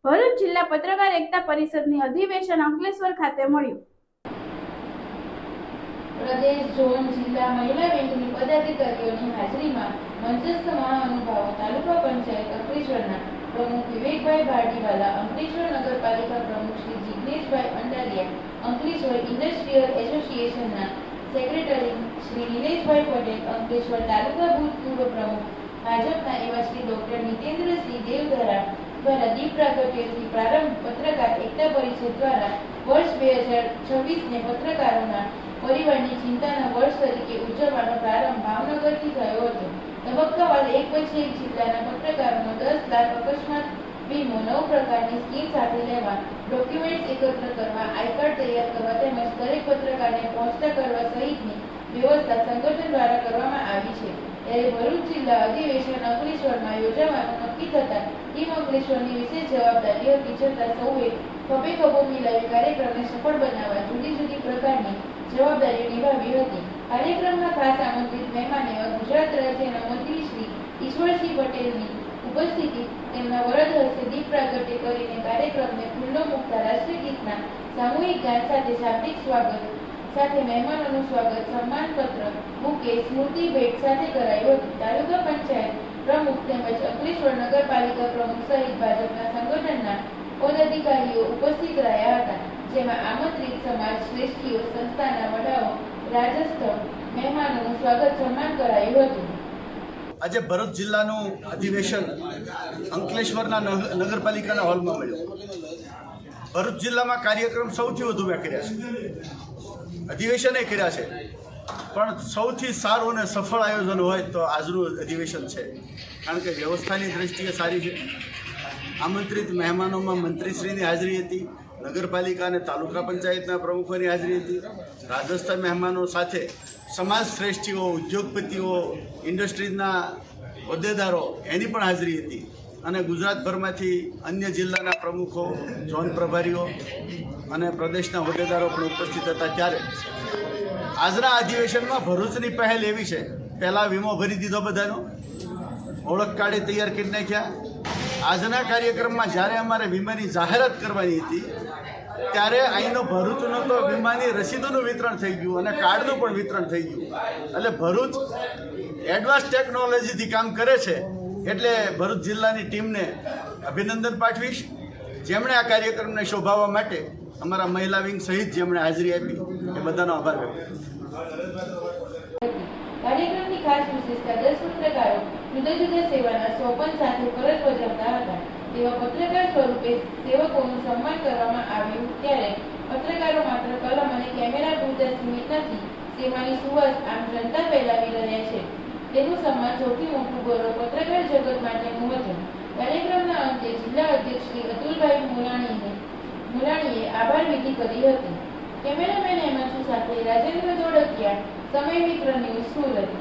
ભરૂચ જિલ્લા પત્રકાર એકતા પરિષદની અધિવેશન અંકલેશ્વર ખાતે મળ્યું. પ્રદેશ ઝોન જિલ્લા મહિલા બેંકની પદાધિકારીઓની હાજરીમાં મંચસ્થ મહાનુભાવો તાલુકા પંચાયત અંકલેશ્વરના પ્રમુખ વિવેકભાઈ ભારતીવાલા, અંકલેશ્વર નગરપાલિકા પ્રમુખ શ્રી જિગ્નેશભાઈ અંડારિયા, અંકલેશ્વર ઇન્ડસ્ટ્રીયલ એસોસિએશનના સેક્રેટરી શ્રી નિલેશભાઈ પટેલ, અંકલેશ્વર તાલુકા ભૂતપૂર્વ પ્રમુખ ભાજપના એવા શ્રી ડોક્ટર નીતેન્દ્રસિંહ દેવધરા દ્વારા દીપ પ્રાગટ્યથી પ્રારંભ પત્રકાર એકતા પરિષદ દ્વારા વર્ષ 2026ને પત્રકારોના પરિવારની ચિંતાના વર્ષ તરીકે ઉજવવાનો પ્રારંભ ભાવનગરથી થયો હતો. તબક્કાવાર એક પછી એક જિલ્લાના પત્રકારોનો 10 લાખ અકસ્માત વીમો, 9 પ્રકારની સ્કીમ સાથે લેવા, ડોક્યુમેન્ટ્સ એકત્ર કરવા, આઈ કાર્ડ તૈયાર કરવા તેમજ દરેક પત્રકારને પહોંચતા કરવા સહિતની વ્યવસ્થા સંગઠન દ્વારા કરવામાં આવી છે. ત્યારે ભરૂચ જિલ્લા અધિવેશન અંકલેશ્વરમાં યોજાવાનું નક્કી થતાં ટીમ અંકલેશ્વરની વિશેષ જવાબદારી હતી, છતાં સૌએ ખભે ખભો મિલાવી કાર્યક્રમને સફળ બનાવવા જુદી જુદી પ્રકારની જવાબદારીઓ નિભાવી હતી. કાર્યક્રમમાં ખાસ આમંત્રિત મહેમાન એવા ગુજરાત રાજ્યના મંત્રી શ્રી ઈશ્વરસિંહ પટેલની ઉપસ્થિતિ તેમના વરદ હસ્તે દીપ પ્રાગટ્ય કરીને કાર્યક્રમને ખુલ્લો મૂકતા રાષ્ટ્રગીતના સામૂહિક ગાન સાથે શાબ્દિક સ્વાગત સાથે મહેમાનોનું સ્વાગત સન્માનપત્ર બુકે સ્મૃતિ ભેટ સાથે કરાયું હતું. તાલુકા પંચાયત પ્રમુખ તેમજ અંકલેશ્વર નગરપાલિકા પ્રમુખ સહિત ભાજપના સંગઠનના પદાધિકારીઓ ઉપસ્થિત રહ્યા હતા, જેમાં આમંત્રિત સમાજ શ્રેષ્ઠીઓ, સંસ્થાના વડાઓ, રાજસ્થ મહેમાનોનું સ્વાગત સન્માન કરાયું હતું. આજે ભરૂચ જિલ્લાનું અધિવેશન અંકલેશ્વરના નગરપાલિકાના હોલમાં મળ્યું. ભરૂચ જિલ્લામાં કાર્યક્રમ સૌથી વધુ મેં કર્યા છે, અધિવેશને કર્યા છે, પણ સૌથી સારું અને સફળ આયોજન હોય તો આજનું અધિવેશન છે. કારણ કે વ્યવસ્થાની દ્રષ્ટિએ સારી છે. આમંત્રિત મહેમાનોમાં મંત્રીશ્રીની હાજરી હતી, નગરપાલિકા અને તાલુકા પંચાયતના પ્રમુખોની હાજરી હતી, રાજસ્થ મહેમાનો સાથે સમાજ શ્રેષ્ઠીઓ, ઉદ્યોગપતિઓ, ઇન્ડસ્ટ્રીઝના હોદ્દેદારો એની પણ હાજરી હતી અને ગુજરાતભરમાંથી અન્ય જિલ્લાના પ્રમુખો, ઝોન પ્રભારીઓ અને પ્રદેશના હોદ્દેદારો પણ ઉપસ્થિત હતા. ત્યારે આજના અધિવેશનમાં ભરૂચની પહેલ એવી છે, પહેલાં વીમો ભરી દીધો બધાનો, ઓળખ કાર્ડે તૈયાર કરી નાખ્યા. આજના કાર્યક્રમમાં જ્યારે અમારે વીમાની જાહેરાત કરવાની હતી ત્યારે અહીંનો ભરૂચનો તો વીમાની રસીદોનું વિતરણ થઈ ગયું અને કાર્ડનું પણ વિતરણ થઈ ગયું. એટલે ભરૂચ એડવાન્સ ટેકનોલોજીથી કામ કરે છે. એટલે ભરૂચ જિલ્લાની ટીમને અભિનંદન પાઠવીશ, જેમણે આ કાર્યક્રમને શોભાવવા માટે અમારા મહિલા વિંગ સહિત જેમણે હાજરી આપી એ બધાનો આભાર વ્યક્ત કરું. કાર્યક્રમની ખાસ વિશેષતા 10 પત્રકારો જુદા જુદા સેવાના સોપન સાથે ફરજ બજાવતા હતા. તેવા પત્રકાર સ્વરૂપે સેવકોનું સન્માન કરવામાં આવ્યું. ત્યારે પત્રકારો માત્ર કલમ અને કેમેરા પૂરતા સીમિત નથી, સેવાની સુવાસ આમ જનતા ફેલાવી રહ્યા છે. તેનું સન્માન સૌથી મોટું ગૌરવ પત્રકાર જગત માટેનું હતું. કાર્યક્રમના અંતે જિલ્લા અધ્યક્ષ શ્રી અતુલભાઈ મુલાણીએ આભાર વિધિ કરી હતી. કેમેરામેન હેમાંશુ સાથે રાજેન્દ્ર દોડકિયા, સમય મિત્ર ન્યૂઝ, સુરત.